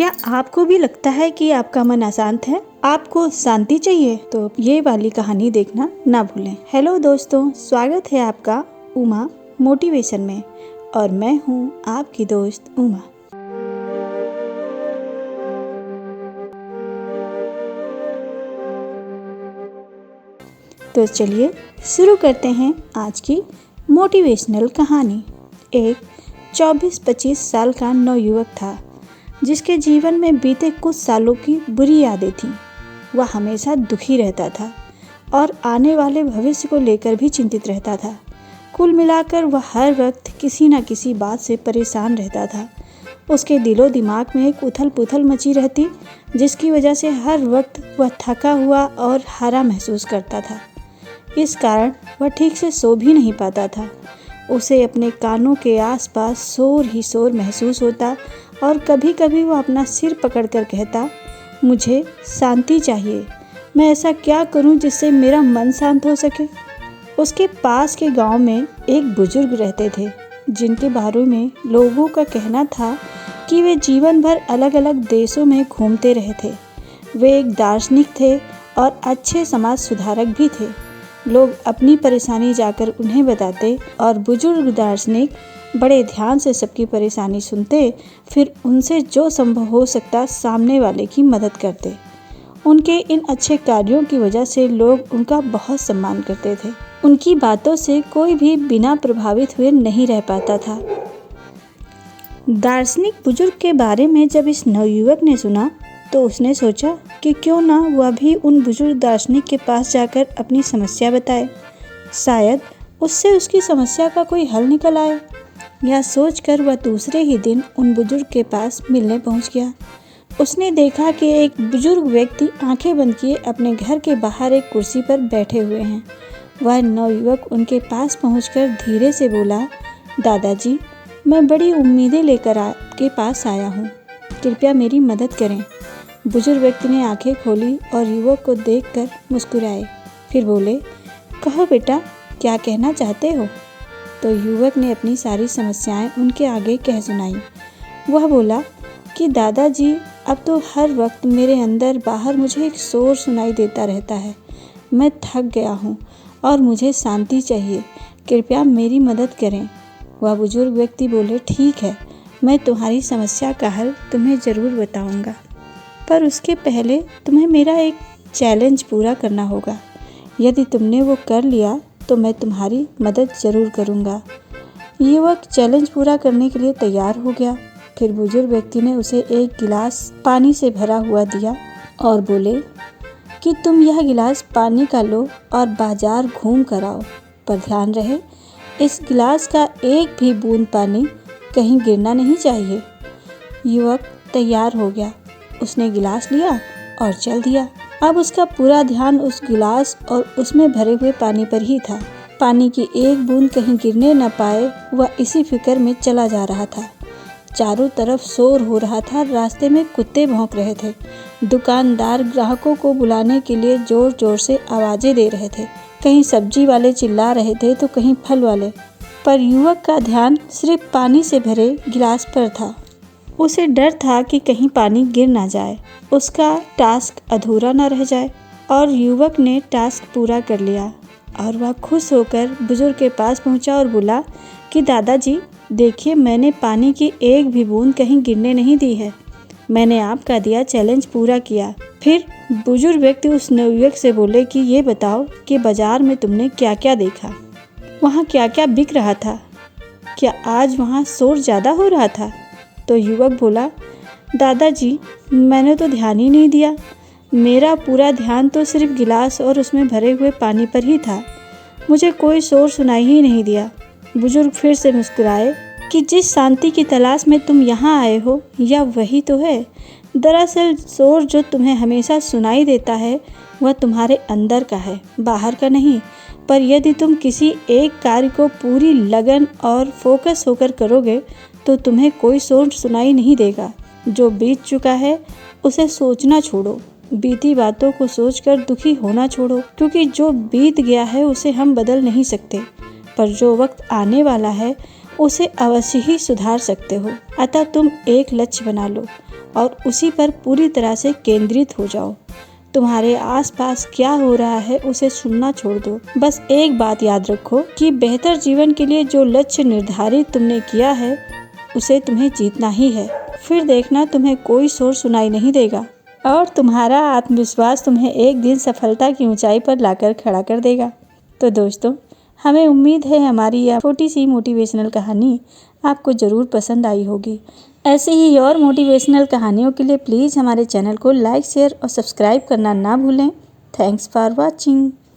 क्या आपको भी लगता है कि आपका मन अशांत है, आपको शांति चाहिए? तो ये वाली कहानी देखना ना भूलें। हेलो दोस्तों, स्वागत है आपका उमा मोटिवेशन में और मैं हूँ आपकी दोस्त उमा। तो चलिए शुरू करते हैं आज की मोटिवेशनल कहानी। एक 24-25 साल का नवयुवक था जिसके जीवन में बीते कुछ सालों की बुरी यादें थीं। वह हमेशा दुखी रहता था और आने वाले भविष्य को लेकर भी चिंतित रहता था। कुल मिलाकर वह हर वक्त किसी न किसी बात से परेशान रहता था। उसके दिलो दिमाग में एक उथल पुथल मची रहती, जिसकी वजह से हर वक्त वह थका हुआ और हारा महसूस करता था। इस कारण वह ठीक से सो भी नहीं पाता था। उसे अपने कानों के आसपास शोर ही शोर महसूस होता और कभी कभी वह अपना सिर पकड़कर कहता, मुझे शांति चाहिए, मैं ऐसा क्या करूं जिससे मेरा मन शांत हो सके। उसके पास के गांव में एक बुजुर्ग रहते थे जिनके बारे में लोगों का कहना था कि वे जीवन भर अलग अलग देशों में घूमते रहे थे। वे एक दार्शनिक थे और अच्छे समाज सुधारक भी थे। लोग अपनी परेशानी जाकर उन्हें बताते और बुजुर्ग दार्शनिक बड़े ध्यान से सबकी परेशानी सुनते, फिर उनसे जो संभव हो सकता सामने वाले की मदद करते। उनके इन अच्छे कार्यों की वजह से लोग उनका बहुत सम्मान करते थे। उनकी बातों से कोई भी बिना प्रभावित हुए नहीं रह पाता था। दार्शनिक बुजुर्ग के बारे में जब इस नवयुवक ने सुना तो उसने सोचा कि क्यों ना वह भी उन बुजुर्ग दार्शनिक के पास जाकर अपनी समस्या बताए। शायद उससे उसकी समस्या का कोई हल निकल आए। यह सोचकर वह दूसरे ही दिन उन बुजुर्ग के पास मिलने पहुंच गया। उसने देखा कि एक बुजुर्ग व्यक्ति आंखें बंद किए अपने घर के बाहर एक कुर्सी पर बैठे हुए हैं। वह नवयुवक उनके पास पहुंचकर धीरे से बोला, दादाजी, मैं बड़ी उम्मीदें लेकर आपके पास आया हूँ, कृपया मेरी मदद करें। बुजुर्ग व्यक्ति ने आंखें खोली और युवक को देखकर मुस्कुराए, फिर बोले, कहो बेटा, क्या कहना चाहते हो? तो युवक ने अपनी सारी समस्याएं उनके आगे कह सुनाई। वह बोला कि दादाजी, अब तो हर वक्त मेरे अंदर बाहर मुझे एक शोर सुनाई देता रहता है। मैं थक गया हूँ और मुझे शांति चाहिए, कृपया मेरी मदद करें। वह बुजुर्ग व्यक्ति बोले, ठीक है, मैं तुम्हारी समस्या का हल तुम्हें ज़रूर बताऊँगा, पर उसके पहले तुम्हें मेरा एक चैलेंज पूरा करना होगा। यदि तुमने वो कर लिया तो मैं तुम्हारी मदद ज़रूर करूँगा। युवक चैलेंज पूरा करने के लिए तैयार हो गया। फिर बुजुर्ग व्यक्ति ने उसे एक गिलास पानी से भरा हुआ दिया और बोले कि तुम यह गिलास पानी का लो और बाजार घूम कर आओ, पर ध्यान रहे इस गिलास का एक भी बूंद पानी कहीं गिरना नहीं चाहिए। युवक तैयार हो गया। उसने गिलास लिया और चल दिया। अब उसका पूरा ध्यान उस गिलास और उसमें भरे हुए पानी पर ही था। पानी की एक बूंद कहीं गिरने न पाए, वह इसी फिक्र में चला जा रहा था। चारों तरफ शोर हो रहा था। रास्ते में कुत्ते भौंक रहे थे। दुकानदार ग्राहकों को बुलाने के लिए जोर जोर से आवाजें दे रहे थे। कहीं सब्जी वाले चिल्ला रहे थे तो कहीं फल वाले, पर युवक का ध्यान सिर्फ पानी से भरे गिलास पर था। उसे डर था कि कहीं पानी गिर ना जाए, उसका टास्क अधूरा ना रह जाए। और युवक ने टास्क पूरा कर लिया और वह खुश होकर बुजुर्ग के पास पहुंचा और बोला कि दादाजी, देखिए, मैंने पानी की एक भी बूंद कहीं गिरने नहीं दी है। मैंने आपका दिया चैलेंज पूरा किया। फिर बुजुर्ग व्यक्ति उस नवयुवक से बोले कि ये बताओ कि बाजार में तुमने क्या क्या देखा, वहाँ क्या क्या बिक रहा था, क्या आज वहाँ शोर ज़्यादा हो रहा था? तो युवक बोला, दादाजी, मैंने तो ध्यान ही नहीं दिया, मेरा पूरा ध्यान तो सिर्फ गिलास और उसमें भरे हुए पानी पर ही था, मुझे कोई शोर सुनाई ही नहीं दिया। बुजुर्ग फिर से मुस्कुराए कि जिस शांति की तलाश में तुम यहाँ आए हो, यह वही तो है। दरअसल शोर जो तुम्हें हमेशा सुनाई देता है वह तुम्हारे अंदर का है, बाहर का नहीं। पर यदि तुम किसी एक कार्य को पूरी लगन और फोकस होकर करोगे तो तुम्हें कोई शोर सुनाई नहीं देगा। जो बीत चुका है उसे सोचना छोड़ो, बीती बातों को सोचकर दुखी होना छोड़ो, क्योंकि जो बीत गया है उसे हम बदल नहीं सकते, पर जो वक्त आने वाला है उसे अवश्य ही सुधार सकते हो। अतः तुम एक लक्ष्य बना लो और उसी पर पूरी तरह से केंद्रित हो जाओ। तुम्हारे आसपास क्या हो रहा है उसे सुनना छोड़ दो। बस एक बात याद रखो कि बेहतर जीवन के लिए जो लक्ष्य निर्धारित तुमने किया है उसे तुम्हें जीतना ही है। फिर देखना तुम्हें कोई शोर सुनाई नहीं देगा और तुम्हारा आत्मविश्वास तुम्हें एक दिन सफलता की ऊंचाई पर लाकर खड़ा कर देगा। तो दोस्तों, हमें उम्मीद है हमारी यह छोटी सी मोटिवेशनल कहानी आपको ज़रूर पसंद आई होगी। ऐसे ही और मोटिवेशनल कहानियों के लिए प्लीज़ हमारे चैनल को लाइक, शेयर और सब्सक्राइब करना ना भूलें। Thanks for watching.